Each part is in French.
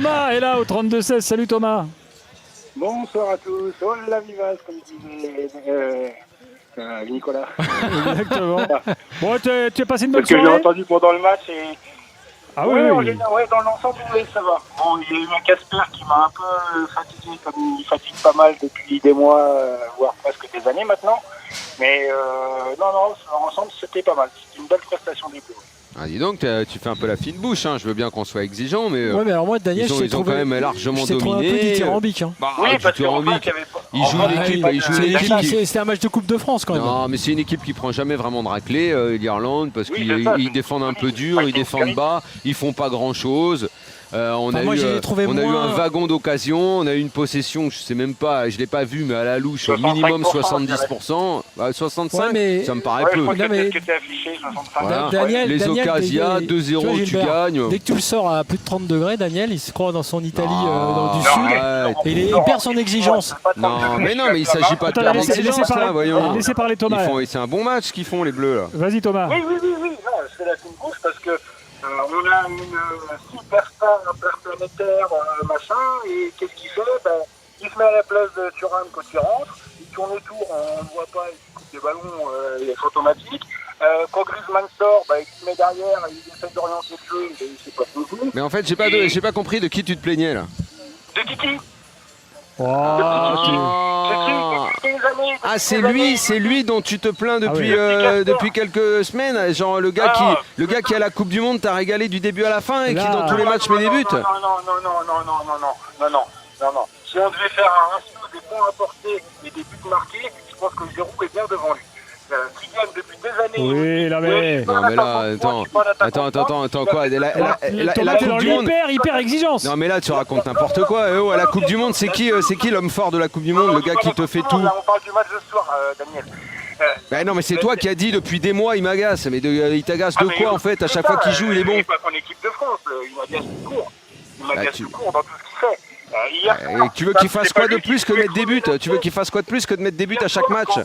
Thomas est là au 32-16. Salut Thomas. Bonsoir à tous. Hola vivas, comme disait Nicolas. Exactement. Bon, tu as passé une bonne Parce que j'ai soirée? entendu pendant le match et... Ah ouais, oui. dans l'ensemble, oui, ça va. Bon, il y a eu un Casper qui m'a un peu fatigué, comme il fatigue pas mal depuis des mois, voire presque des années maintenant. Mais non, dans l'ensemble, c'était pas mal. C'était une belle prestation des Bleus. Ah, dis donc, tu fais un peu la fine bouche, hein. Je veux bien qu'on soit exigeant, mais Ouais, mais alors moi, Daniel, ils ont quand même largement dominé. un peu dithyrambique. Hein. Bah, Oui, parce qu'en fait, dithyrambique. il y avait pas... Ils jouent une équipe qui... C'était un match de Coupe de France quand même. Non, mais c'est une équipe qui prend jamais vraiment de raclée, l'Irlande, parce Oui, qu'ils défendent un peu dur, ils défendent bas, ils font pas grand chose. On a eu un wagon d'occasion, on a eu une possession, je sais même pas, je l'ai pas vu, mais à la louche, au minimum 70%, 65%, ouais, mais... ça me paraît peu. Je crois que c'est ce que t'es affiché, 65%. Voilà. Daniel, les occasions, 2-0, tu gagnes. Dès que tu le sors à plus de 30 degrés, Daniel, il se croit dans son Italie du Sud, et il perd son exigence. Non, mais il s'agit pas de perdre d'exigence, là, voyons. Laissez parler Thomas. C'est un bon match qu'ils font, les Bleus, là. Vas-y Thomas. Oui, non, je fais la fine bouche parce que on a une superstar interplanétaire, machin, et qu'est-ce qu'il fait? Il se met à la place de Thuram quand il rentre, il tourne autour, on ne voit pas, il coupe des ballons, il est automatique. Quand Griezmann sort, il se met derrière, il essaie d'orienter le jeu, mais c'est pas possible. Mais en fait, j'ai pas compris de qui tu te plaignais, là. De Kiki. C'est lui dont tu te plains depuis quelques semaines, genre le gars qui à la Coupe du Monde t'a régalé du début à la fin et qui dans tous les matchs met des buts. Non. Si on devait faire un ratio des points apportés et des buts marqués, je pense que Giroud est bien devant lui. Qui gagne depuis des années. Oui, là, mais... Non, mais là, attends, quoi? La Coupe du Monde. Hyper exigence. Non, mais là, tu racontes n'importe quoi. À la Coupe du Monde, c'est qui l'homme fort de la Coupe du Monde? Le gars qui te fait tout. Là, on parle du match de ce soir, Daniel. Non, mais c'est toi qui as dit depuis des mois, il m'agace. Mais il t'agace de quoi, en fait? À chaque fois qu'il joue, il est bon. Il n'est pas qu'en équipe de France, il m'agace tout court. Il m'agace tout court dans tout ce qu'il fait. Tu veux qu'il fasse quoi de plus que mettre des buts? Tu veux qu'il fasse quoi de plus que de mettre des buts à chaque match?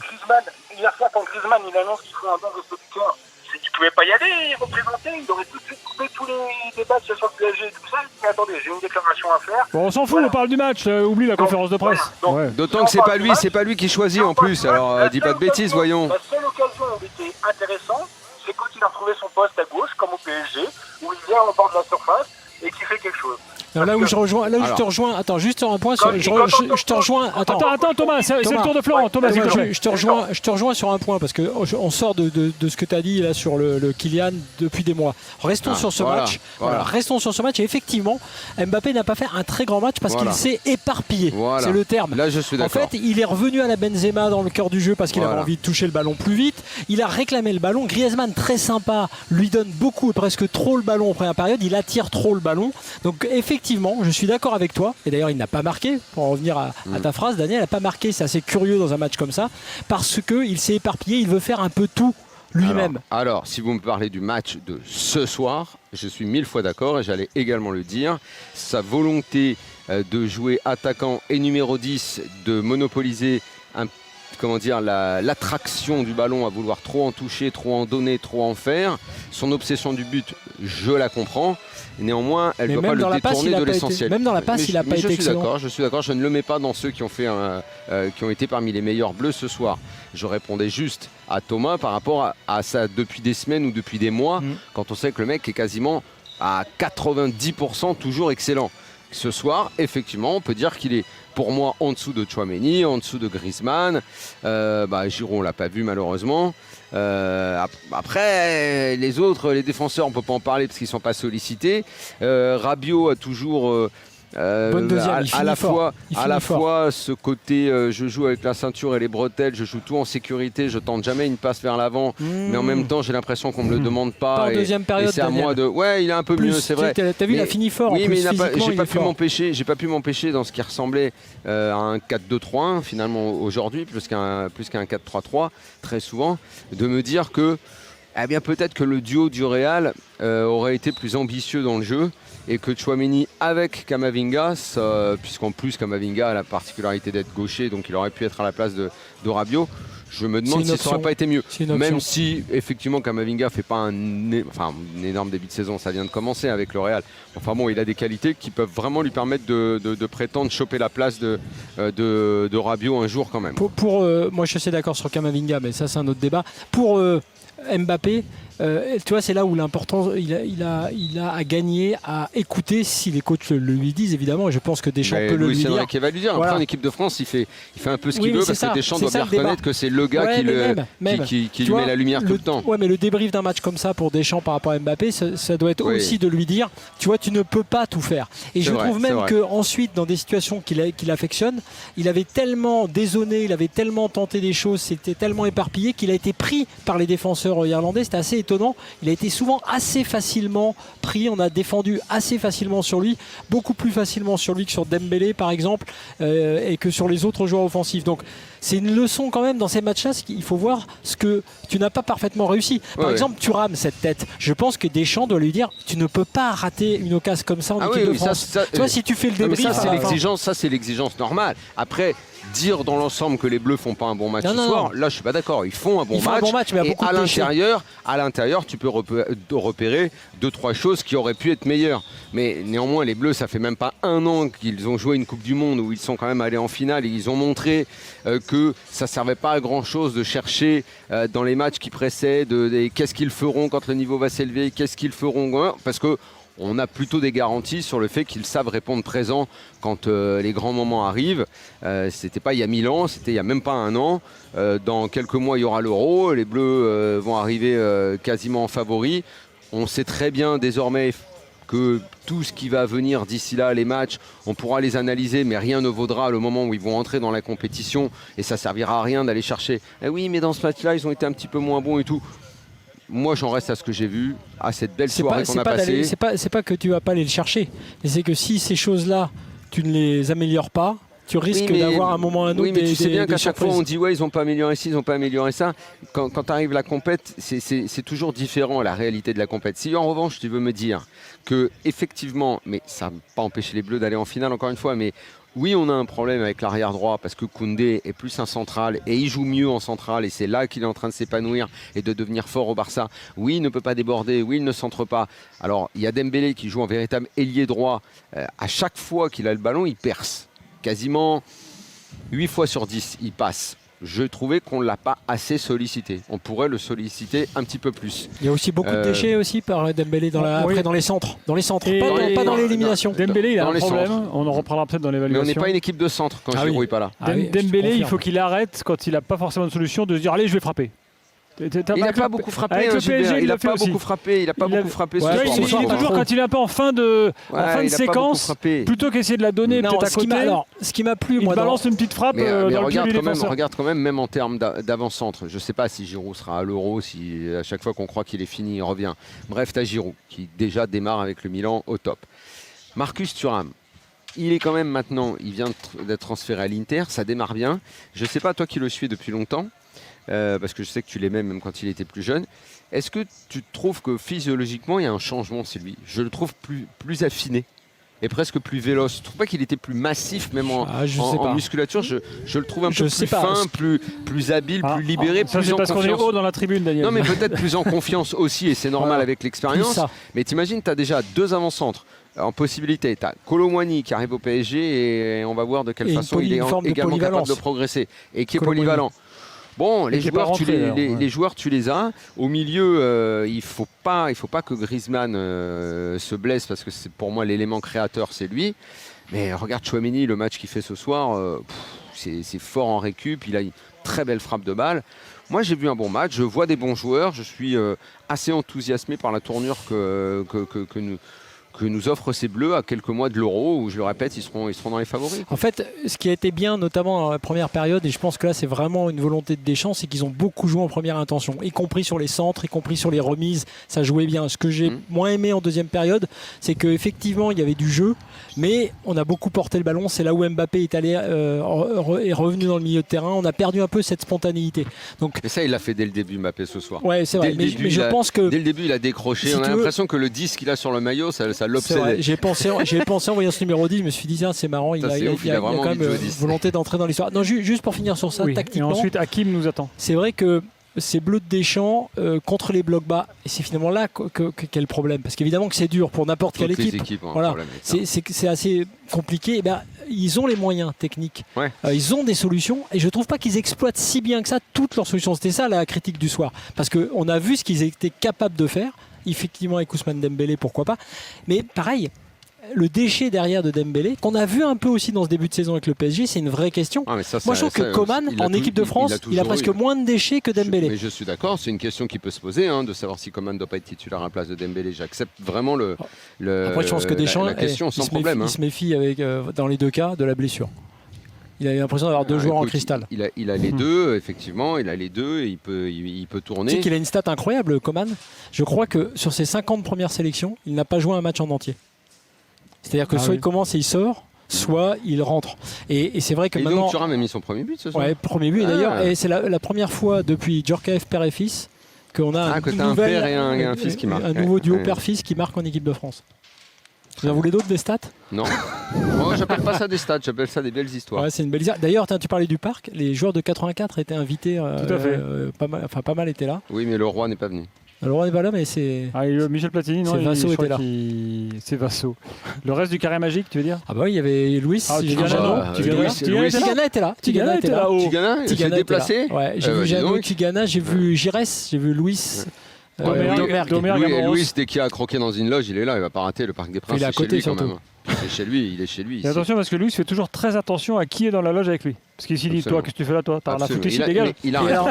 Hier soir, quand Griezmann il annonce qu'il faut un bon resto du cœur, il ne pouvait pas y aller, il représentait, il aurait tout de suite coupé tous les débats sur le PSG et tout ça. Mais attendez, j'ai une déclaration à faire. Bon, on s'en fout, on parle du match, oublie la conférence de presse. D'autant que c'est pas lui qui choisit en plus, alors dis pas de bêtises, voyons. La seule occasion où il était intéressant, c'est quand il a retrouvé son poste à gauche, comme au PSG, où il vient au bord de la surface et qui fait quelque chose. Alors là où je te rejoins, attends, juste un point, je te rejoins. Attends, Thomas, c'est le tour de Florent. Thomas, je te rejoins sur un point parce que on sort de ce que tu as dit là sur le Kylian depuis des mois. Restons sur ce match. Voilà. Restons sur ce match et effectivement, Mbappé n'a pas fait un très grand match parce qu'il s'est éparpillé. Voilà. C'est le terme. Là, je suis d'accord. En fait, il est revenu à la Benzema dans le cœur du jeu parce qu'il avait envie de toucher le ballon plus vite. Il a réclamé le ballon. Griezmann, très sympa, lui donne beaucoup et presque trop le ballon en première période. Il attire trop le ballon. Donc effectivement, je suis d'accord avec toi, et d'ailleurs il n'a pas marqué, pour en revenir à ta phrase Daniel, il n'a pas marqué, c'est assez curieux dans un match comme ça, parce qu'il s'est éparpillé, il veut faire un peu tout lui-même. Alors, si vous me parlez du match de ce soir, je suis 1000 fois d'accord, et j'allais également le dire, sa volonté de jouer attaquant et numéro 10, de monopoliser l'attraction du ballon, à vouloir trop en toucher, trop en donner, trop en faire. Son obsession du but, je la comprends. Néanmoins, elle ne doit pas le détourner de l'essentiel. Même dans la passe, il n'a pas été excellent. Je suis d'accord, je ne le mets pas dans ceux qui ont été parmi les meilleurs Bleus ce soir. Je répondais juste à Thomas par rapport à ça depuis des semaines ou depuis des mois, quand on sait que le mec est quasiment à 90% toujours excellent. Ce soir, effectivement, on peut dire qu'il est pour moi en dessous de Tchouaméni, en dessous de Griezmann. Giroud, on ne l'a pas vu malheureusement. Après, les autres, les défenseurs, on ne peut pas en parler parce qu'ils ne sont pas sollicités. Rabiot a toujours à la fois ce côté je joue avec la ceinture et les bretelles, je joue tout en sécurité, je tente jamais une passe vers l'avant, mais en même temps j'ai l'impression qu'on me le demande pas. En deuxième période, c'est à moi de. Ouais, il est un peu mieux, c'est vrai. T'as vu, il a fini fort. Oui, mais j'ai pas pu physiquement, m'empêcher dans ce qui ressemblait à un 4-2-3-1 finalement aujourd'hui, plus qu'un 4-3-3 très souvent, de me dire que peut-être que le duo du Real aurait été plus ambitieux dans le jeu. Et que Tchouaméni avec Camavinga, puisqu'en plus Camavinga a la particularité d'être gaucher, donc il aurait pu être à la place de Rabiot. Je me demande si ça n'aurait pas été mieux. Même si, effectivement, Camavinga fait pas un énorme début de saison, ça vient de commencer avec le Real. Enfin bon, il a des qualités qui peuvent vraiment lui permettre de prétendre choper la place de Rabiot un jour quand même. Moi, je suis assez d'accord sur Camavinga, mais ça, c'est un autre débat. Pour Mbappé, tu vois, c'est là où l'importance, il a à gagner, à écouter si les coachs le lui disent, évidemment, et je pense que Deschamps peut le lui dire. Qui va lui dire. Après, en équipe de France, il fait un peu ce qu'il veut, parce que Deschamps doit bien reconnaître que c'est le gars qui lui met la lumière tout le temps. Ouais, mais le débrief d'un match comme ça pour Deschamps par rapport à Mbappé, ça doit être aussi de lui dire, tu vois, tu ne peux pas tout faire. Et je trouve même qu'ensuite, dans des situations qu'il affectionne, il avait tellement dézonné, il avait tellement tenté des choses, c'était tellement éparpillé qu'il a été pris par les défenseurs irlandais. C'était assez étonnant. Il a été souvent assez facilement pris. On a défendu assez facilement sur lui, beaucoup plus facilement sur lui que sur Dembélé par exemple, et que sur les autres joueurs offensifs. Donc c'est une leçon quand même dans ces matchs-là. Il faut voir ce que tu n'as pas parfaitement réussi. Par exemple, tu rames cette tête. Je pense que Deschamps doit lui dire, tu ne peux pas rater une occasion comme ça en équipe de France. Toi, si tu fais le débrief, ça c'est l'exigence normale. Après, dire dans l'ensemble que les Bleus font pas un bon match ce soir, là je suis pas d'accord. Ils font un bon match, mais et à l'intérieur, tu peux repérer 2-3 choses qui auraient pu être meilleures. Mais néanmoins, les Bleus, ça fait même pas un an qu'ils ont joué une Coupe du Monde où ils sont quand même allés en finale et ils ont montré que ça servait pas à grand chose de chercher dans les matchs qui précèdent qu'est-ce qu'ils feront quand le niveau va s'élever, qu'est-ce qu'ils feront, parce que on a plutôt des garanties sur le fait qu'ils savent répondre présent quand les grands moments arrivent. C'était pas il y a 1000 ans, c'était il y a même pas un an. Dans quelques mois, il y aura l'Euro. Les Bleus vont arriver quasiment en favoris. On sait très bien désormais que tout ce qui va venir d'ici là, les matchs, on pourra les analyser, mais rien ne vaudra le moment où ils vont entrer dans la compétition et ça servira à rien d'aller chercher. Eh oui, mais dans ce match-là, ils ont été un petit peu moins bons et tout. Moi, j'en reste à ce que j'ai vu, à cette belle soirée qu'on a passée. C'est pas que tu vas pas aller le chercher, mais c'est que si ces choses-là, tu ne les améliores pas, tu risques d'avoir un moment à un autre. Oui, mais tu sais bien qu'à chaque fois, on dit ouais, ils n'ont pas amélioré ci, ils n'ont pas amélioré ça. Quand arrive la compète, c'est toujours différent la réalité de la compète. Si en revanche, tu veux me dire que effectivement, mais ça n'a pas empêché les Bleus d'aller en finale encore une fois, mais oui, on a un problème avec l'arrière droit parce que Koundé est plus un central et il joue mieux en central et c'est là qu'il est en train de s'épanouir et de devenir fort au Barça. Oui, il ne peut pas déborder, oui, il ne centre pas. Alors, il y a Dembélé qui joue en véritable ailier droit. À chaque fois qu'il a le ballon, il perce. Quasiment 8 fois sur 10, il passe. Je trouvais qu'on ne l'a pas assez sollicité. On pourrait le solliciter un petit peu plus. Il y a aussi beaucoup de déchets aussi par Dembélé après dans les centres. Dans les centres, pas dans l'élimination. Dembélé, il a un problème. On en reparlera peut-être dans l'évaluation. Mais on n'est pas une équipe de centre quand Giroud n'est pas là. Dembélé, il faut qu'il arrête quand il n'a pas forcément de solution de se dire allez, je vais frapper. Il n'a pas beaucoup frappé. Il n'a pas beaucoup frappé. Il n'a pas beaucoup frappé. Il est toujours quand il est un peu en fin de séquence, plutôt qu'essayer de la donner peut-être à côté. Ce qui m'a plu, il balance une petite frappe dans le pied du défenseur. Regarde quand même en termes d'avant-centre. Je ne sais pas si Giroud sera à l'Euro, si à chaque fois qu'on croit qu'il est fini, il revient. Bref, tu as Giroud qui déjà démarre avec le Milan au top. Marcus Thuram. Il est quand même maintenant, il vient d'être transféré à l'Inter, ça démarre bien. Je ne sais pas, toi qui le suis depuis longtemps, parce que je sais que tu l'aimais même quand il était plus jeune. Est-ce que tu trouves que physiologiquement il y a un changement chez lui? Je le trouve plus affiné et presque plus véloce. Je trouve pas qu'il était plus massif même en musculature. Je le trouve un peu plus fin, plus habile, plus libéré, plus en confiance. C'est parce qu'on est haut dans la tribune, Daniel. Non, mais peut-être plus en confiance aussi et c'est normal avec l'expérience. Mais t'imagines, tu as déjà 2 avant-centres en possibilité. Tu as Kolo Muani qui arrive au PSG et on va voir de quelle façon il est également capable de progresser et qui est polyvalent. Bon, les joueurs, tu les as. Au milieu, il faut pas que Griezmann se blesse parce que c'est pour moi l'élément créateur, c'est lui. Mais regarde Tchouaméni, le match qu'il fait ce soir, c'est fort en récup. Il a une très belle frappe de balle. Moi, j'ai vu un bon match. Je vois des bons joueurs. Je suis assez enthousiasmé par la tournure que nous offrent ces Bleus à quelques mois de l'Euro, où je le répète, ils seront dans les favoris. En fait, ce qui a été bien, notamment dans la première période, et je pense que là c'est vraiment une volonté de Deschamps, c'est qu'ils ont beaucoup joué en première intention, y compris sur les centres, y compris sur les remises, ça jouait bien. Ce que j'ai moins aimé en deuxième période, c'est qu'effectivement il y avait du jeu, mais on a beaucoup porté le ballon. C'est là où Mbappé est allé est revenu dans le milieu de terrain. On a perdu un peu cette spontanéité. Donc, mais ça, il l'a fait dès le début, Mbappé, ce soir. Ouais, c'est vrai. Mais je pense que dès le début, il a décroché. On a l'impression que le 10 qu'il a sur le maillot, ça ça l'obsédait. J'ai pensé en voyant ce numéro 10, je me suis dit, c'est marrant, il a quand même volonté d'entrer dans l'histoire. Non, juste pour finir sur ça, tactiquement. Et ensuite, Hakim nous attend. C'est vrai que ces Bleus de Deschamps contre les blocs bas, et c'est finalement là qu'est le problème. Parce qu'évidemment que c'est dur pour n'importe quelle équipe. Voilà. C'est assez compliqué. Et ben, ils ont les moyens techniques. Ouais. Ils ont des solutions. Et je ne trouve pas qu'ils exploitent si bien que ça toutes leurs solutions. C'était ça la critique du soir. Parce qu'on a vu ce qu'ils étaient capables de faire. Effectivement, avec Ousmane Dembélé, pourquoi pas. Mais pareil, le déchet derrière de Dembélé, qu'on a vu un peu aussi dans ce début de saison avec le PSG, c'est une vraie question. Moi, je trouve que Coman, en équipe de France, il a presque moins de déchets que Dembélé. Mais je suis d'accord, c'est une question qui peut se poser, de savoir si Coman ne doit pas être titulaire à la place de Dembélé. J'accepte vraiment Après, je pense que Deschamps, la question sans problème. Il se méfie dans les deux cas de la blessure. Il a l'impression d'avoir deux joueurs en cristal. Il a les deux, effectivement, il a les deux, et il peut tourner. Tu sais qu'il a une stat incroyable, Coman. Je crois que sur ses 50 premières sélections, il n'a pas joué un match en entier. C'est-à-dire que soit il commence et il sort, soit il rentre. Et c'est vrai que maintenant... donc Thuram a mis son premier but ce soir. Ouais, premier but. Et d'ailleurs, et c'est la première fois depuis Djorkaeff, père et fils, qu'on a un père et un fils qui marquent. Un nouveau duo père-fils qui marque en équipe de France. Vous en voulez d'autres, des stats? Non. Moi, j'appelle pas ça des stats, j'appelle ça des belles histoires. Ouais, c'est une belle histoire. D'ailleurs, tu parlais du parc. Les joueurs de 84 étaient invités. Tout à fait. Pas mal étaient là. Oui, mais le roi n'est pas venu. Le roi n'est pas là, mais c'est. Michel Platini, non, Vasso était là. C'est Vasso. Le reste du carré magique, tu veux dire? Ah bah oui, il y avait Louis. Tigana était là. Tigana était là. Tigana s'est déplacé. Ouais, j'ai vu Jeannot, Tigana, j'ai vu Giresse, j'ai vu Louis. Louis, dès qu'il a croqué dans une loge, il est là, il va pas rater le Parc des Princes. Il est à côté surtout. Il est chez lui. Et attention parce que Louis fait toujours très attention à qui est dans la loge avec lui. Parce qu'il s'est dit, toi, qu'est-ce que tu fais là, toi? T'as rien à foutre ici, dégage. Il a raison.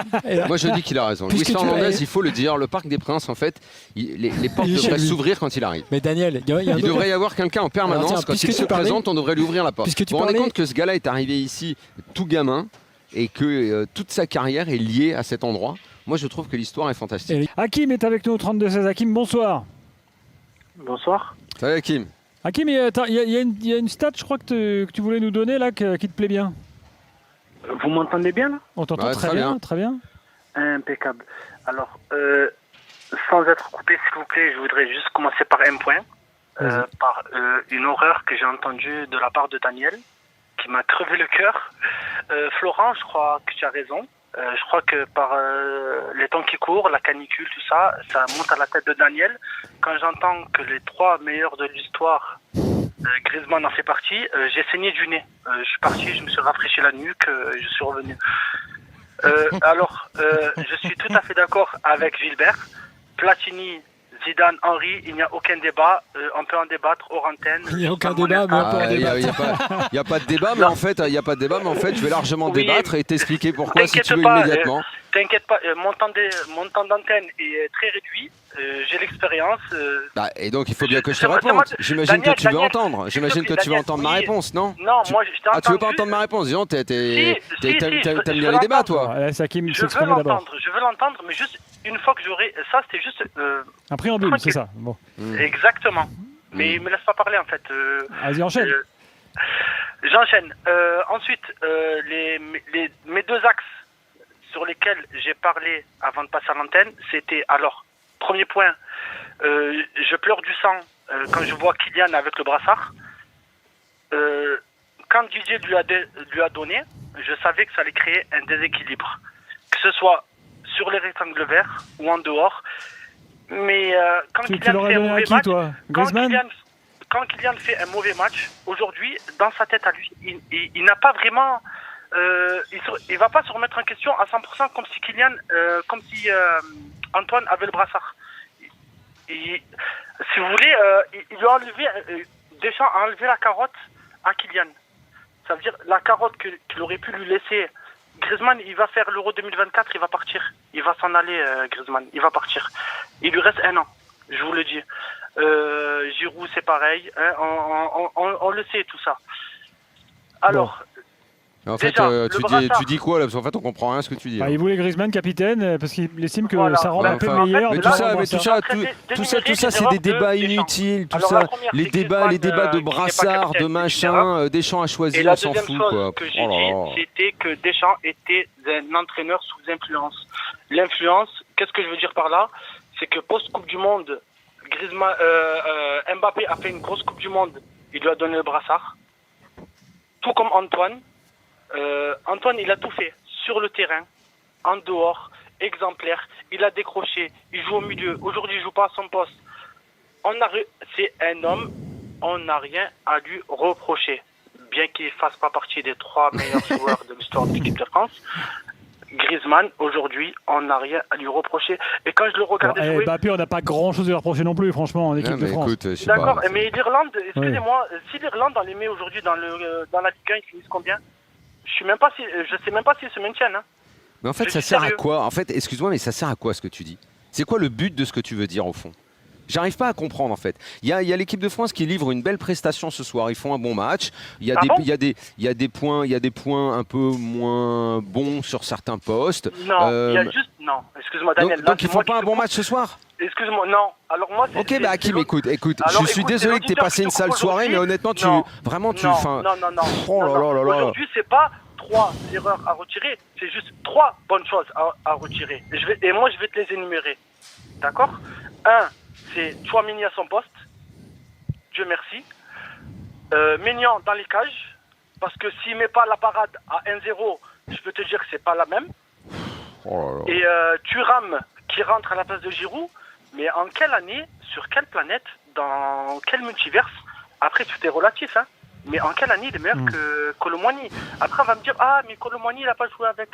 Moi, je dis qu'il a raison. Louis Fernandez, il faut le dire, le Parc des Princes, en fait, les portes devraient s'ouvrir quand il arrive. Mais Daniel, il devrait y avoir quelqu'un en permanence. Quand il se présente, on devrait lui ouvrir la porte. Vous vous rendez compte que ce gars-là est arrivé ici tout gamin et que toute sa carrière est liée à cet endroit? Moi, je trouve que l'histoire est fantastique. Hakim est avec nous au 32-16. Hakim, bonsoir. Bonsoir. Salut Hakim. Hakim, il y a une stat, je crois, que tu voulais nous donner là, qui te plaît bien. Vous m'entendez bien là? On t'entend très bien. Impeccable. Alors, sans être coupé, s'il vous plaît, je voudrais juste commencer par un point. Par une horreur que j'ai entendue de la part de Daniel, qui m'a crevé le cœur. Florent, je crois que tu as raison. Je crois que par les temps qui courent, la canicule, tout ça, ça monte à la tête de Daniel. Quand j'entends que les 3 meilleurs de l'histoire, Griezmann en fait partie, j'ai saigné du nez. Je suis parti, je me suis rafraîchi la nuque, je suis revenu. Alors, je suis tout à fait d'accord avec Gilbert. Platini, Zidane, Henry, il n'y a aucun débat. On peut en débattre hors antenne. Il n'y a aucun débat, mais on peut en débattre. Il n'y a pas de débat, mais en fait, je vais largement débattre et t'expliquer pourquoi si tu veux immédiatement. T'inquiète pas, mon temps d'antenne est très réduit. J'ai l'expérience. Et donc il faut bien que je te réponde. J'imagine que tu veux entendre. J'imagine que tu veux entendre ma réponse, non? Non, moi je t'ai entendu. Tu veux pas entendre ma réponse? Disons, t'aimes bien les débats, toi. Je veux l'entendre, mais juste une fois que j'aurai. Ça, c'était juste. Un préambule, c'est ça. Bon. Exactement. Mais il me laisse pas parler en fait. Vas-y, enchaîne. J'enchaîne. Ensuite, mes 2 axes sur lesquels j'ai parlé avant de passer à l'antenne, c'était alors, premier point, je pleure du sang quand je vois Kylian avec le brassard. Quand Didier lui a donné, je savais que ça allait créer un déséquilibre, que ce soit sur les rectangles verts ou en dehors. Mais quand Kylian fait un mauvais match, quand Kylian fait un mauvais match, aujourd'hui, dans sa tête à lui, il n'a pas vraiment... il va pas se remettre en question à 100% comme si Antoine avait le brassard. Si vous voulez, il lui a enlevé, Deschamps a enlevé la carotte à Kylian. Ça veut dire la carotte qu'il aurait pu lui laisser. Griezmann, il va faire l'Euro 2024, il va partir. Il va s'en aller, Griezmann, il va partir. Il lui reste 1 an, je vous le dis. Giroud, c'est pareil, hein, on le sait tout ça. Alors... En fait, tu dis quoi là? Parce qu'en fait, on comprend rien ce que tu dis. Il voulait Griezmann capitaine parce qu'il estime que ça rend un peu meilleur. Mais tout ça, c'est des débats inutiles. Tout ça, les débats de brassard, de machin. Deschamps a choisi, on s'en fout. Et la deuxième chose que j'ai dit, c'était que Deschamps était un entraîneur sous influence. L'influence, qu'est-ce que je veux dire par là? C'est que post-Coupe du Monde, Griezmann, Mbappé a fait une grosse Coupe du Monde, il lui a donné le brassard. Tout comme Antoine. Antoine, il a tout fait. Sur le terrain, en dehors, exemplaire. Il a décroché, il joue au milieu. Aujourd'hui, il joue pas à son poste. C'est un homme, on n'a rien à lui reprocher. Bien qu'il ne fasse pas partie des 3 meilleurs joueurs de l'histoire de l'équipe de France. Griezmann, aujourd'hui, on n'a rien à lui reprocher. Et quand je le regardais jouer... Mbappé, on n'a pas grand-chose à lui reprocher non plus, franchement, en équipe de France. Écoute, d'accord, mais l'Irlande, excusez-moi, si l'Irlande, on les met aujourd'hui dans la Ligue 1, ils finissent combien? Je sais même pas s'ils se maintiennent. Hein. Mais en fait, ça sert à quoi? En fait, excuse-moi, mais ça sert à quoi ce que tu dis? C'est quoi le but de ce que tu veux dire au fond? J'arrive pas à comprendre en fait. Il y a l'équipe de France qui livre une belle prestation ce soir. Ils font un bon match. Il y a des points un peu moins bons sur certains postes. Non, il y a juste excuse-moi Daniel. Donc ils font pas un bon match ce soir? Excuse-moi, non. Alors moi, ok, bah Hakim, écoute. Je suis désolé que tu aies passé une sale soirée, mais honnêtement, Non. Oh là là là là. Aujourd'hui, c'est pas 3 erreurs à retirer, c'est juste 3 bonnes choses à retirer. Et moi, je vais te les énumérer. D'accord? 1, c'est Tchouaméni à son poste. Dieu merci. Maignan dans les cages. Parce que s'il met pas la parade à 1-0, je peux te dire que c'est pas la même. Oh là là. Et Thuram qui rentre à la place de Giroud. Mais en quelle année, sur quelle planète, dans quel multiverse? Après, tout est relatif, hein. Mais en quelle année il est meilleur que Colomboigny? Après, on va me dire, mais Colomboigny, il n'a pas joué avec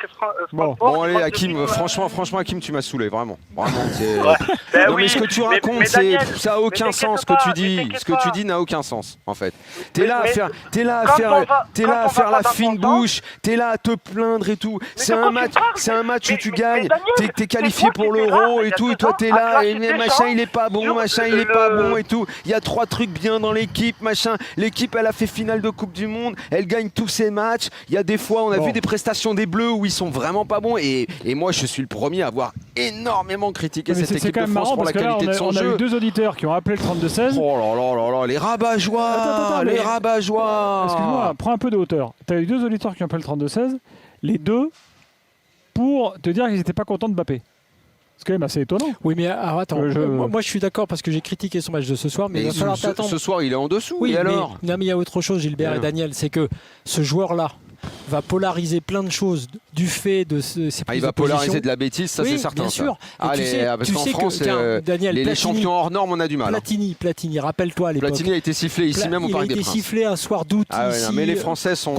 Bon, allez, Hakim, franchement, Hakim, tu m'as saoulé, vraiment. Mais ce que tu racontes, ça n'a aucun sens, ce que tu dis. Ce que tu dis n'a aucun sens, en fait. T'es là à faire la fine bouche, t'es là à te plaindre et tout. C'est un match où tu gagnes, t'es qualifié pour l'Euro et tout, et toi t'es là, et machin, il est pas bon, machin, il est pas bon et tout. Il y a 3 trucs bien dans l'équipe, machin. L'équipe, elle a fait finale de Coupe du Monde, elle gagne tous ses matchs. Il y a des fois, on a vu des prestations des Bleus où ils sont vraiment pas bons. Et moi, je suis le premier à avoir énormément critiqué cette équipe de France pour la qualité de son jeu. On a eu 2 auditeurs qui ont appelé le 32-16. Oh là là, les rabat-joie, les rabat-joie. Excuse-moi, prends un peu de hauteur. Tu as eu 2 auditeurs qui ont appelé le 32-16, les 2 pour te dire qu'ils n'étaient pas contents de Mbappé. C'est quand même assez étonnant. Oui, mais alors, attends, moi je suis d'accord parce que j'ai critiqué son match de ce soir, mais il va falloir t'attendre. Ce soir, il est en dessous, oui, et alors? Non, mais il y a autre chose, Gilbert et Daniel, c'est que ce joueur-là va polariser plein de choses du fait de ses prises de position. Il va polariser de la bêtise, ça c'est certain. Bien sûr. Parce qu'en France, Daniel, les champions hors normes, on a du mal. Platini, rappelle-toi à l'époque. Platini a été sifflé ici même au Parc des Princes. Il a été sifflé un soir d'août ici. Mais les Français sont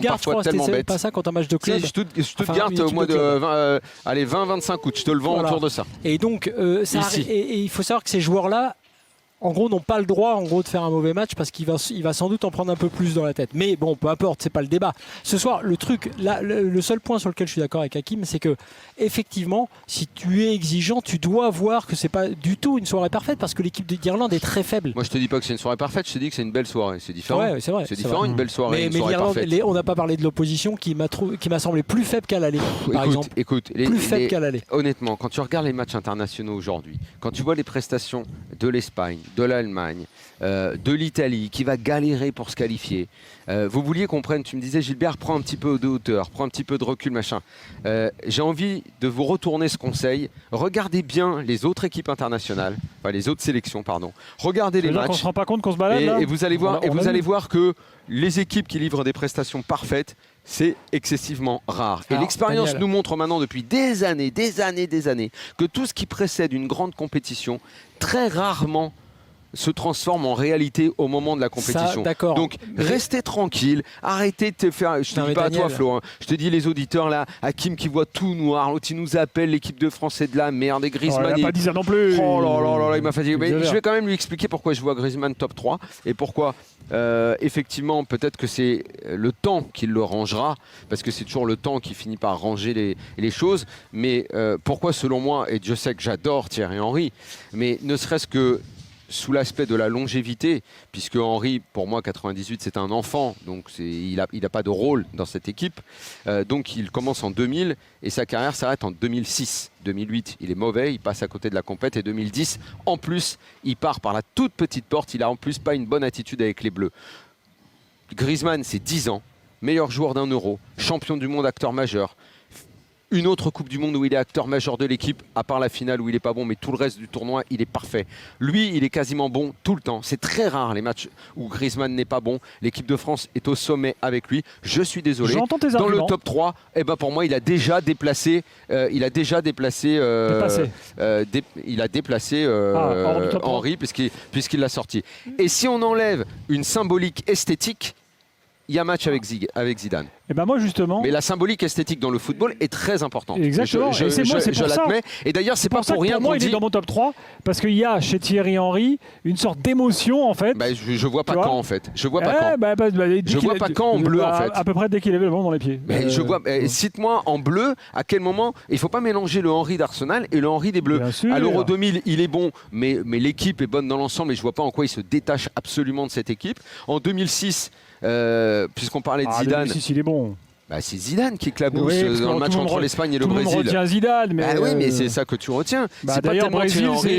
parfois tellement bêtes. C'est pas ça contre un match de club. Stuttgart au mois de 20-25 août, je te le vends autour de ça. Et donc, il faut savoir que ces joueurs-là, en gros, n'ont pas le droit de faire un mauvais match parce qu'il va sans doute en prendre un peu plus dans la tête. Mais bon, peu importe, c'est pas le débat. Ce soir, le truc, là, le seul point sur lequel je suis d'accord avec Hakim, c'est que effectivement, si tu es exigeant, tu dois voir que c'est pas du tout une soirée parfaite parce que l'équipe d'Irlande est très faible. Moi, je te dis pas que c'est une soirée parfaite, je te dis que c'est une belle soirée. C'est différent. Ouais, c'est vrai. C'est différent, une belle soirée. Mais l'Irlande, on n'a pas parlé de l'opposition qui m'a semblé plus faible qu'à l'aller, par exemple. Plus faible qu'à l'aller. Honnêtement, quand tu regardes les matchs internationaux aujourd'hui, quand tu vois les prestations de l'Espagne, de l'Allemagne, de l'Italie qui va galérer pour se qualifier. Vous vouliez qu'on prenne, tu me disais Gilbert, prends un petit peu de hauteur, prends un petit peu de recul, machin. J'ai envie de vous retourner ce conseil. Regardez bien les autres équipes internationales, enfin les autres sélections, pardon. Regardez les matchs. On se rend pas compte qu'on se balade là. Et vous allez voir que les équipes qui livrent des prestations parfaites, c'est excessivement rare. Et l'expérience nous montre maintenant depuis des années, que tout ce qui précède une grande compétition, très rarement se transforme en réalité au moment de la compétition. Donc restez tranquille, arrêtez de te faire. Je te dis pas à toi Flo, hein. Je te dis les auditeurs là, Hakim qui voit tout noir, l'autre il nous appelle l'équipe de France c'est de la merde et Griezmann. Il n'a pas dit ça non plus. Oh là là, il m'a fatigué. Mais je vais quand même lui expliquer pourquoi je vois Griezmann top 3 et pourquoi effectivement peut-être que c'est le temps qui le rangera parce que c'est toujours le temps qui finit par ranger les choses. Mais pourquoi selon moi, et Dieu sait que j'adore Thierry Henry, mais ne serait-ce que sous l'aspect de la longévité, puisque Henry, pour moi, 98, c'est un enfant, donc il n'a pas de rôle dans cette équipe. Donc il commence en 2000 et sa carrière s'arrête en 2006. 2008, il est mauvais, il passe à côté de la compète et 2010, en plus, il part par la toute petite porte, il a en plus pas une bonne attitude avec les Bleus. Griezmann, c'est 10 ans, meilleur joueur d'un Euro, champion du monde, acteur majeur. une autre Coupe du Monde où il est acteur majeur de l'équipe, à part la finale où il n'est pas bon, mais tout le reste du tournoi, il est parfait. Lui, il est quasiment bon tout le temps. C'est très rare les matchs où Griezmann n'est pas bon. L'équipe de France est au sommet avec lui. Je suis désolé. J'entends tes Dans arguments. le top 3, eh ben pour moi, il a déjà déplacé. Il a déplacé hors du top 3. Henry puisqu'il l'a sorti. Et si on enlève une symbolique esthétique, il y a match avec Zidane. Et ben moi justement. Mais la symbolique esthétique dans le football est très importante. Exactement. Je Et c'est moi, c'est pour ça. l'admets. Et d'ailleurs, c'est pas ça pour que rien pour moi, qu'on il est dit. dans mon top 3 parce qu'il y a chez Thierry Henry une sorte d'émotion en fait. Bah, je vois pas Tu vois quand en fait. Je vois pas quand. Je vois pas quand en bleu, en fait. À peu près dès qu'il avait le ballon dans les pieds. Mais je vois. Cite-moi en bleu à quel moment. Il faut pas mélanger le Henry d'Arsenal et le Henry des Bleus. Bien sûr. À l'Euro 2000, il est bon, mais l'équipe est bonne dans l'ensemble et je vois pas en quoi il se détache absolument de cette équipe. En 2006. Puisqu'on parlait de Zidane, il est bon. bah, c'est Zidane qui éclabousse Oui, dans le match contre l'Espagne et le Tout le monde Brésil. retient Zidane, mais Bah oui, mais c'est ça que tu retiens. C'est pas d'ailleurs, tellement Brésil, Thierry Henry.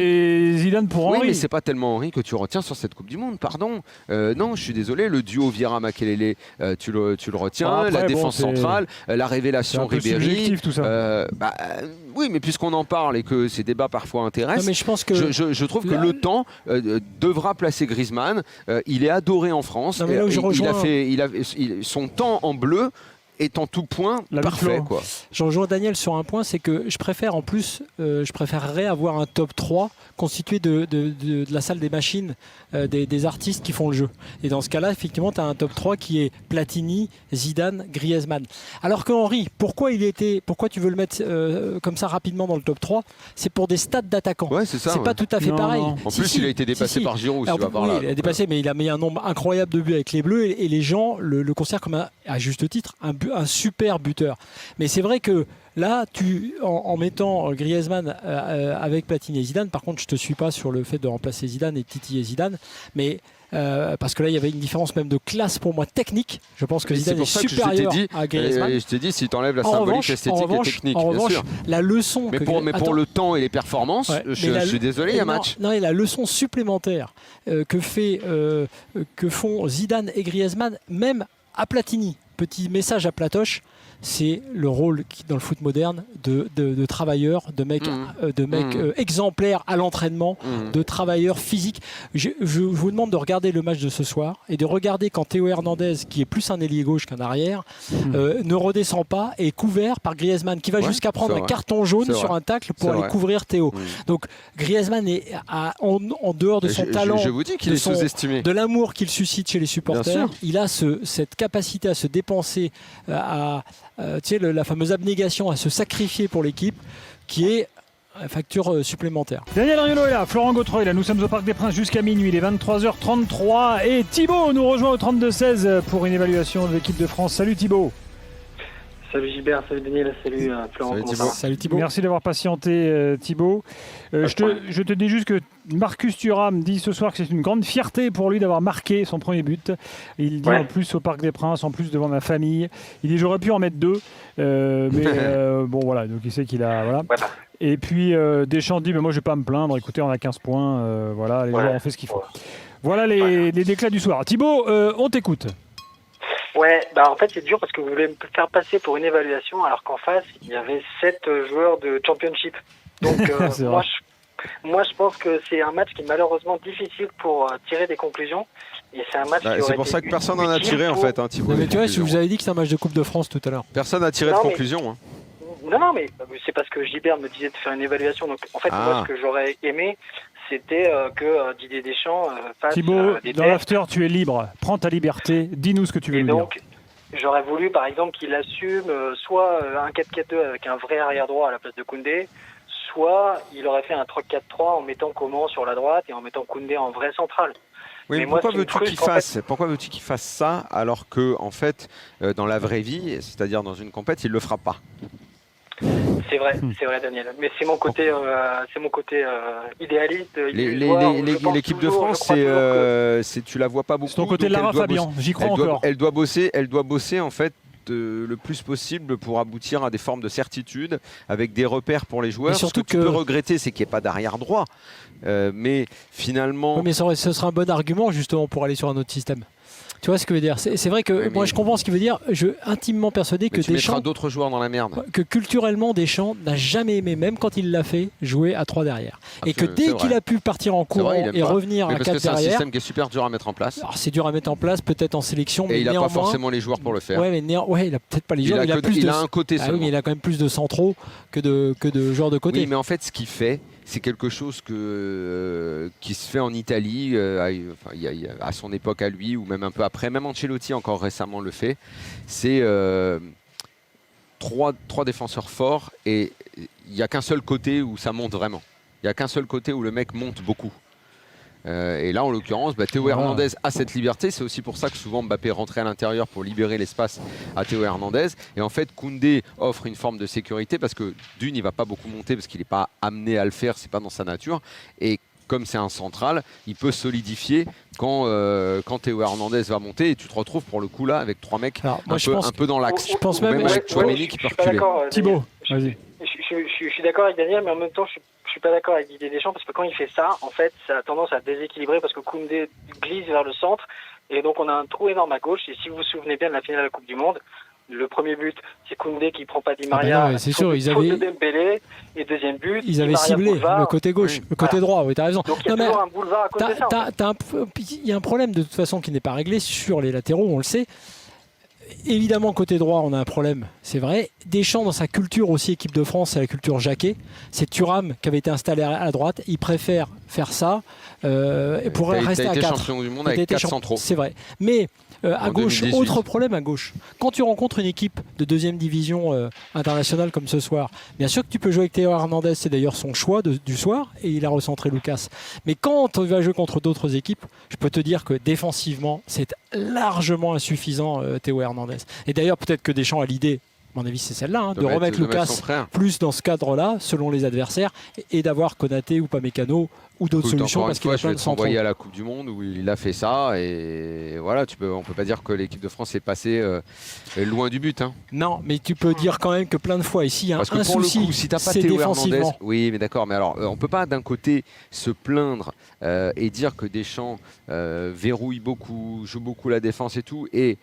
c'est Zidane pour Oui, Henry. mais c'est pas tellement Henry que tu retiens sur cette Coupe du Monde, pardon. Non, je suis désolé, le duo Vieira-Makelele, tu le retiens, Après, la bon, défense c'est- centrale, la C'est révélation un peu Ribéry. subjectif tout ça. Oui, mais puisqu'on en parle et que ces débats parfois Non, intéressent, mais je pense que je trouve que Là- le temps devra placer Griezmann. Il est adoré en France. Non, mais là où je rejoins- Son temps en bleu est en tout point La parfait. Biflo. Quoi. je rejoins Daniel sur un point, c'est que je préfère en plus, je préférerais avoir un top 3 constitué de la salle des machines, des artistes qui font le jeu. Et dans ce cas-là, effectivement, tu as un top 3 qui est Platini, Zidane, Griezmann. Alors que Henry, pourquoi tu veux le mettre comme ça rapidement dans le top 3 ? C'est pour des stats d'attaquants. Ouais, c'est ça. C'est ouais. pas tout à fait Non, pareil. non. En Si, plus, si, il a été dépassé si, si. par Giroud, si Alors, tu vas par oui, là. il a dépassé, mais il a mis un nombre incroyable de buts avec les Bleus et les gens le considèrent comme à juste titre un super buteur. Mais c'est vrai que là, en mettant Griezmann avec Platini et Zidane, par contre, je te suis pas sur le fait de remplacer Zidane et titiller Zidane, mais parce que là, il y avait une différence même de classe pour moi technique. Je pense que Et c'est Zidane est pour ça que supérieur je t'ai dit, à Griezmann. je t'ai dit, si tu enlèves la En symbolique revanche, esthétique et technique, en bien revanche, sûr. la leçon Mais que pour Attends. le temps et les performances, Ouais, je mais suis désolé, il y a match. Non, et la leçon supplémentaire que font Zidane et Griezmann, même à Platini. Petit message à Platoche, c'est le rôle dans le foot moderne de travailleurs, de mecs, exemplaires à l'entraînement, de travailleurs physiques. Je vous demande de regarder le match de ce soir et de regarder quand Théo Hernandez, qui est plus un ailier gauche qu'un arrière, ne redescend pas et est couvert par Griezmann, qui va Ouais, jusqu'à prendre c'est un vrai. carton jaune C'est sur vrai. un tacle C'est pour aller vrai. couvrir Théo. Donc Griezmann est en dehors de son talent, Je vous dis qu'il de est sous-estimé. de l'amour qu'il suscite chez les supporters. sûr. Il a cette capacité à se dépenser, tu sais, la fameuse abnégation, à se sacrifier pour l'équipe, qui est une facture supplémentaire. Daniel Riolo est là, Florent Gautreau est là. Nous sommes au Parc des Princes jusqu'à minuit. Il est 23h33 et Thibaut nous rejoint au 32-16 pour une évaluation de l'équipe de France. Salut Thibaut. Salut Gilbert, salut Daniel, salut Florent. Salut comment Thibaut. ça va Salut Thibaut. Merci d'avoir patienté Thibaut. Je te dis juste que Marcus Thuram dit ce soir que c'est une grande fierté pour lui d'avoir marqué son premier but. Il dit Ouais. en plus au Parc des Princes, en plus devant ma famille. Il dit j'aurais pu en mettre 2. Mais bon voilà, donc il sait qu'il a... Voilà. Voilà. Et puis Deschamps dit moi je vais pas me plaindre, écoutez on a 15 points, voilà, les Ouais. joueurs ont fait ce qu'il faut. Voilà les déclats du soir. Thibaut, on t'écoute. Ouais, bah en fait c'est dur parce que vous voulez me faire passer pour une évaluation alors qu'en face il y avait 7 joueurs de championship. Donc C'est vrai. moi je pense que c'est un match qui est malheureusement difficile pour tirer des conclusions. Et c'est un match qui C'est aurait pour été ça que personne n'en a utile tiré en pour- fait, hein, Thibaut. Non, mais tu vois, Conclusion. vous avez dit que c'est un match de Coupe de France tout à l'heure. Personne n'a tiré de Non, mais- conclusion. Hein. Non, mais c'est parce que Gilbert me disait de faire une évaluation. Donc en fait Ah. moi ce que j'aurais aimé c'était que Didier Deschamps fasse Thibaut, des dans tests. l'after tu es libre, prends ta liberté, dis-nous ce que tu veux Et nous dire. donc, j'aurais voulu, par exemple, qu'il assume soit un 4-4-2 avec un vrai arrière-droit à la place de Koundé, soit il aurait fait un 3-4-3 en mettant Coman sur la droite et en mettant Koundé en vrai central. Oui, Mais mais moi, pourquoi ce qui me veux-tu qu'il frustre, en fasse Pourquoi veux-tu qu'il fasse ça alors que en fait dans la vraie vie, c'est-à-dire dans une compète, il le fera pas. C'est vrai, Daniel. Mais c'est mon côté, idéaliste. L'équipe de France, tu la vois pas beaucoup. C'est ton côté donc elle Lara doit Fabian, bosser- j'y crois encore. Elle doit bosser en fait le plus possible pour aboutir à des formes de certitude avec des repères pour les joueurs. Et surtout Ce que tu peux regretter, c'est qu'il n'y ait pas d'arrière droit. Mais finalement, Oui, mais ce sera un bon argument justement pour aller sur un autre système. Tu vois ce que je veux dire? C'est vrai que Oui, moi mais- je comprends ce qu'il veut dire. Je suis intimement persuadé Mais que tu mettras Deschamps, d'autres joueurs dans la merde. que culturellement Deschamps n'a jamais aimé, même quand il l'a fait, jouer à 3 derrière. Et que Absolument, dès c'est qu'il vrai. a pu partir en C'est vrai, courant il aime et pas. revenir Mais à parce que 4 c'est un derrière, système qui est super dur à mettre en place. alors c'est dur à mettre en place, peut-être en sélection, Et mais il n'a pas néanmoins. forcément les joueurs pour le faire. Ouais, mais il a peut-être pas les Il joueurs, a il a que- plus il de. a un côté Ah oui, seulement. mais il a quand même plus de centraux que de joueurs de côté. Oui, mais en fait, ce qu'il fait, c'est quelque chose qui se fait en Italie, à son époque à lui, ou même un peu après. Même Ancelotti, encore récemment, le fait. C'est trois défenseurs forts et il n'y a qu'un seul côté où ça monte vraiment. Il n'y a qu'un seul côté où le mec monte beaucoup. Et là, en l'occurrence, Théo Voilà. Hernandez a cette liberté. C'est aussi pour ça que souvent Mbappé rentrait à l'intérieur pour libérer l'espace à Théo Hernandez. Et en fait, Koundé offre une forme de sécurité parce que d'une, il va pas beaucoup monter parce qu'il n'est pas amené à le faire, c'est pas dans sa nature. Et comme c'est un central, il peut solidifier quand Théo Hernandez va monter. Et tu te retrouves pour le coup là avec trois mecs Alors, moi, un peu dans l'axe. je pense Ou même- avec Chouameni qui peut je suis pas reculer. d'accord, Thibaut, Daniel. vas-y. Je suis d'accord avec Daniel, mais en même temps, je suis pas d'accord avec Didier Deschamps parce que quand il fait ça, en fait, ça a tendance à déséquilibrer parce que Koundé glisse vers le centre et donc on a un trou énorme à gauche. Et si vous vous souvenez bien de la finale de la Coupe du Monde, le premier but, c'est Koundé qui prend pas Di Maria. non, mais c'est sûr, ils faute avaient- de Dembélé, et deuxième but, Ils Di avaient Maria ciblé boulevard. le côté gauche, Oui. le côté droit, oui, t'as raison. Donc il y a Non, mais toujours un boulevard à cause de ça. en fait. il y a un problème de toute façon qui n'est pas réglé sur les latéraux, on le sait. Évidemment, côté droit, on a un problème, c'est vrai. Deschamps, dans sa culture aussi, équipe de France, c'est la culture Jacquet. C'est Thuram qui avait été installé à droite. Il préfère faire ça et pourrait T'as rester été à 4. champion du monde T'as avec été 4 champion, centraux. c'est vrai. Mais à En gauche, 2018. autre problème à gauche. Quand tu rencontres une équipe de deuxième division internationale comme ce soir, bien sûr que tu peux jouer avec Théo Hernandez, c'est d'ailleurs son choix du soir, et il a recentré Lucas. Mais quand tu vas jouer contre d'autres équipes, je peux te dire que défensivement, c'est largement insuffisant Théo Hernandez. Et d'ailleurs, peut-être que Deschamps a l'idée, à mon avis c'est celle-là, hein, de remettre son Lucas frère. plus dans ce cadre-là, selon les adversaires, et d'avoir Konaté ou Pamecano ou d'autres Écoute, solutions encore parce une qu'il fois, a je plein vais de te centraux. renvoyer à la Coupe du Monde où il a fait ça et voilà, on peut pas dire que l'équipe de France est passée loin du but. Hein. Non, mais tu peux dire quand même que plein de fois ici, il y a Parce que un pour souci, le coup, si t'as pas c'est Théo Hernandez, défensivement. oui, mais d'accord, mais alors on peut pas d'un côté se plaindre et dire que Deschamps verrouille beaucoup, joue beaucoup la défense et tout, et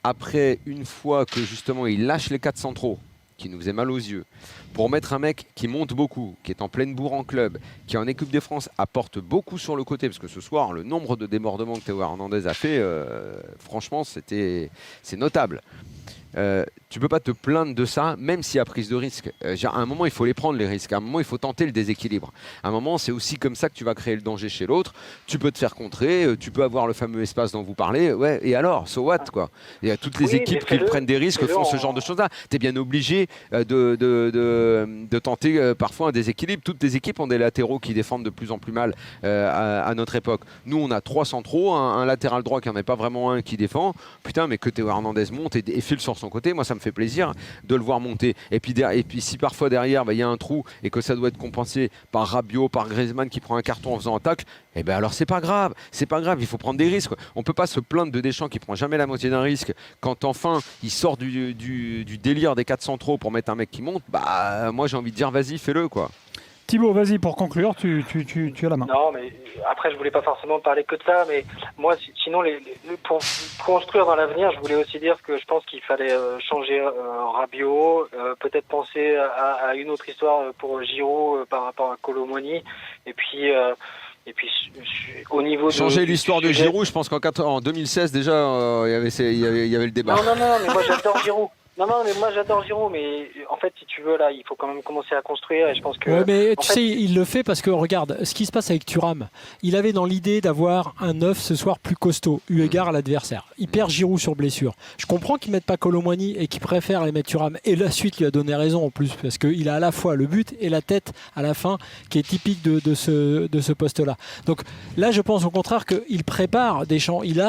après une fois que justement il lâche les 4 centraux qui nous faisaient mal aux yeux, pour mettre un mec qui monte beaucoup, qui est en pleine bourre en club, qui en équipe de France apporte beaucoup sur le côté, parce que ce soir, le nombre de débordements que Théo Hernandez a fait, franchement, c'est notable. Tu peux pas te plaindre de ça, même s'il y a prise de risque. À un moment, il faut les prendre, les risques. À un moment, il faut tenter le déséquilibre. À un moment, c'est aussi comme ça que tu vas créer le danger chez l'autre. Tu peux te faire contrer, tu peux avoir le fameux espace dont vous parlez. Ouais, et alors, so what, quoi. Il y a toutes les Oui, équipes mais qui fais-le- prennent des risques, fais-le font ce en- genre de choses-là. Tu es bien obligé de tenter parfois un déséquilibre. Toutes les équipes ont des latéraux qui défendent de plus en plus mal à notre époque. Nous, on a 3 centraux, un latéral droit qui n'en est pas vraiment un qui défend. Putain, mais que Théo Hernandez monte et file sur son côté, moi, ça me fait plaisir de le voir monter. Et puis si parfois derrière, il y a un trou et que ça doit être compensé par Rabiot, par Griezmann qui prend un carton en faisant un tacle, eh ben alors c'est pas grave, il faut prendre des risques. On peut pas se plaindre de Deschamps qui prend jamais la moitié d'un risque quand enfin il sort du délire des 4 centraux pour mettre un mec qui monte. Bah moi j'ai envie de dire vas-y, fais-le quoi. Thibaut, vas-y, pour conclure, tu as la main. Non, mais après, je voulais pas forcément parler que de ça, mais moi, sinon, pour construire dans l'avenir, je voulais aussi dire que je pense qu'il fallait changer Rabiot, peut-être penser à une autre histoire pour Giroud par rapport à Colomoni, et puis au niveau Changer du l'histoire de sujet- Giroud, je pense qu'en 2016 déjà il y avait le débat. Non, mais moi j'adore Giroud. Non, mais moi j'adore Giroud, mais en fait, si tu veux, là, il faut quand même commencer à construire, et je pense que... Ouais, mais en tu fait, sais, il le fait parce que regarde, ce qui se passe avec Thuram, il avait dans l'idée d'avoir un 9 ce soir plus costaud, eu égard à l'adversaire. Il perd Giroud sur blessure. Je comprends qu'ils ne mettent pas Colomwani et qu'ils préfèrent les mettre Thuram. Et la suite lui a donné raison en plus, parce qu'il a à la fois le but et la tête à la fin qui est typique de ce poste-là. Donc là, je pense au contraire qu'il prépare Deschamps. Il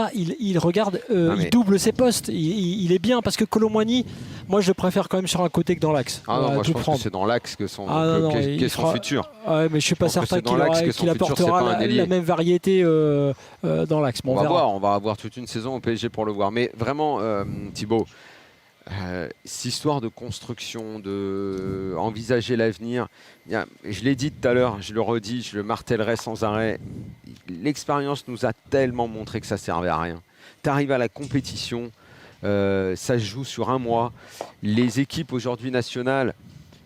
regarde, mais- il double ses postes. Il est bien parce que Colomwani, moi je le préfère quand même sur un côté que dans l'axe. Ah On non, va moi je tout pense prendre. que c'est dans l'axe que son, Ah non, qu'est il son fera- futur. Ouais, mais je suis pas Je pense que certain c'est dans l'axe que son qu'il futur, c'est apportera pas un ailier. la même variété dans l'axe. Bon, On va verra. voir, on va avoir toute une saison au PSG pour le voir. Mais vraiment, Thibaut, cette histoire de construction, de envisager l'avenir, je l'ai dit tout à l'heure, je le redis, je le martellerai sans arrêt. L'expérience nous a tellement montré que ça servait à rien. tu arrives à la compétition, ça se joue sur un mois. Les équipes aujourd'hui nationales,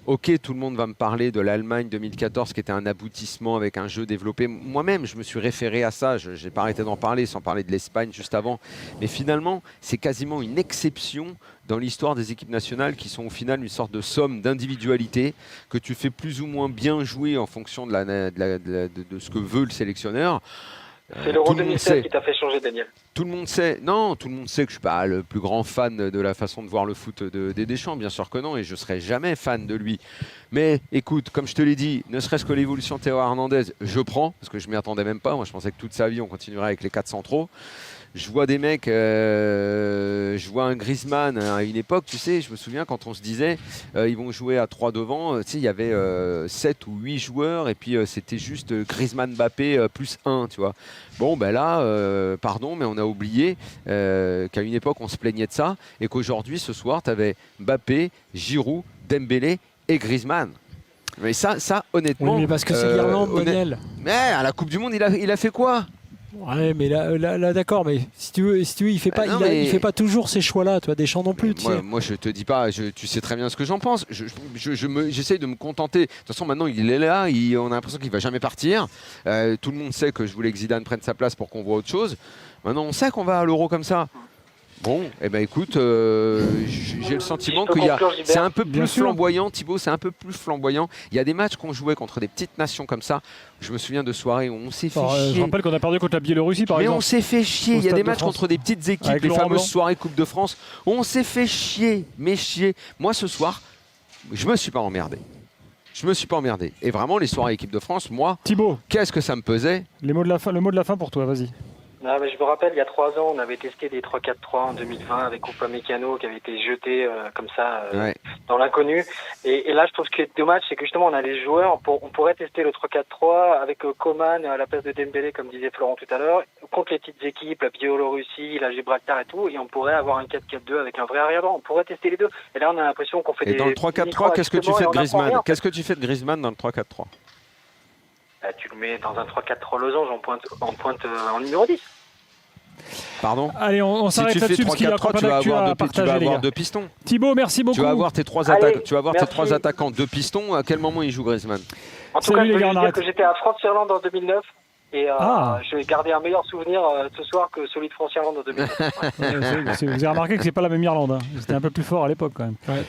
ok, tout le monde va me parler de l'Allemagne 2014 qui était un aboutissement avec un jeu développé. Moi-même, je me suis référé à ça. Je n'ai pas arrêté d'en parler, sans parler de l'Espagne juste avant. Mais finalement, c'est quasiment une exception dans l'histoire des équipes nationales qui sont au final une sorte de somme d'individualité que tu fais plus ou moins bien jouer en fonction de ce que veut le sélectionneur. C'est l'Euro Tout le monde 2016 sait. qui t'a fait changer, Daniel. Tout le monde sait, non, tout le monde sait que je suis pas le plus grand fan de la façon de voir le foot des Deschamps, bien sûr que non, et je serai jamais fan de lui. Mais écoute, comme je te l'ai dit, ne serait-ce que l'évolution de Théo Hernandez, je prends, parce que je m'y attendais même pas. Moi, je pensais que toute sa vie, on continuerait avec les 4 centraux. Je vois des mecs, je vois un Griezmann à une époque, tu sais, je me souviens quand on se disait ils vont jouer à 3 devant, tu sais, il y avait 7 ou 8 joueurs et puis c'était juste Griezmann Mbappé plus 1, tu vois. Bon, ben là, pardon, mais on a oublié qu'à une époque on se plaignait de ça et qu'aujourd'hui, ce soir, tu avais Mbappé, Giroud, Dembélé et Griezmann. Mais ça honnêtement. Oui, mais parce que c'est l'Irlande, Daniel. Mais à la Coupe du Monde, il a fait quoi? Ouais, mais là d'accord, mais si tu veux, il fait pas, non, il fait pas toujours ces choix-là, tu vois, Deschamps non plus. Tu sais. Moi, je te dis pas, tu sais très bien ce que j'en pense. J'essaye de me contenter. De toute façon, maintenant, il est là, on a l'impression qu'il va jamais partir. Tout le monde sait que je voulais que Zidane prenne sa place pour qu'on voit autre chose. Maintenant, on sait qu'on va à l'Euro comme ça. Bon, eh ben écoute, j'ai le sentiment que c'est un peu plus flamboyant, Thibaut, c'est un peu plus flamboyant. Il y a des matchs qu'on jouait contre des petites nations comme ça. Je me souviens de soirées où on s'est fait chier. Je rappelle qu'on a perdu contre la Biélorussie, par Mais exemple. on s'est fait chier. Il y a des matchs contre des petites équipes, Avec les Laurent fameuses Blanc. soirées Coupe de France. On s'est fait chier, mais chier. Moi, ce soir, je me suis pas emmerdé. Je me suis pas emmerdé. Et vraiment, les soirées équipe de France, moi, Thibaut, qu'est-ce que ça me pesait? le mot de la fin pour toi, vas-y. Non, mais je me rappelle, il y a 3 ans, on avait testé des 3-4-3 en 2020 avec Upamecano qui avait été jeté comme ça Ouais. dans l'inconnu. Et là, je trouve ce qui est dommage, c'est que justement, on a les joueurs, on pourrait tester le 3-4-3 avec Coman à la place de Dembélé, comme disait Florent tout à l'heure, contre les petites équipes, la Biélorussie, la Gibraltar et tout, et on pourrait avoir un 4-4-2 avec un vrai arrière-droit. On pourrait tester les deux. Et là, on a l'impression qu'on fait Et des... dans le 3-4-3, qu'est-ce que tu fais de Griezmann? rien, en fait. Qu'est-ce que tu fais de Griezmann dans le 3-4-3? Tu le mets dans un 3-4-3 losange en numéro 10. Pardon? Allez, on Si s'arrête tu fais là-dessus parce qu'il y a 3-4-3, pas tu vas d'actu avoir, à tu vas partager, les avoir gars. 2 pistons. Thibaut, merci beaucoup. Tu vas avoir tes 3 Allez, attaques. Tu vas avoir tes merci. 3 attaquants, 2 pistons. À quel moment il joue Griezmann? En tout Salut cas, les je peux gars, on juste dire arrête. que j'étais à France-Irlande en 2009 et Ah. je vais garder un meilleur souvenir ce soir que celui de France-Irlande en 2009. Vous avez remarqué que c'est pas la même Irlande. Hein. C'était un peu plus fort à l'époque quand même.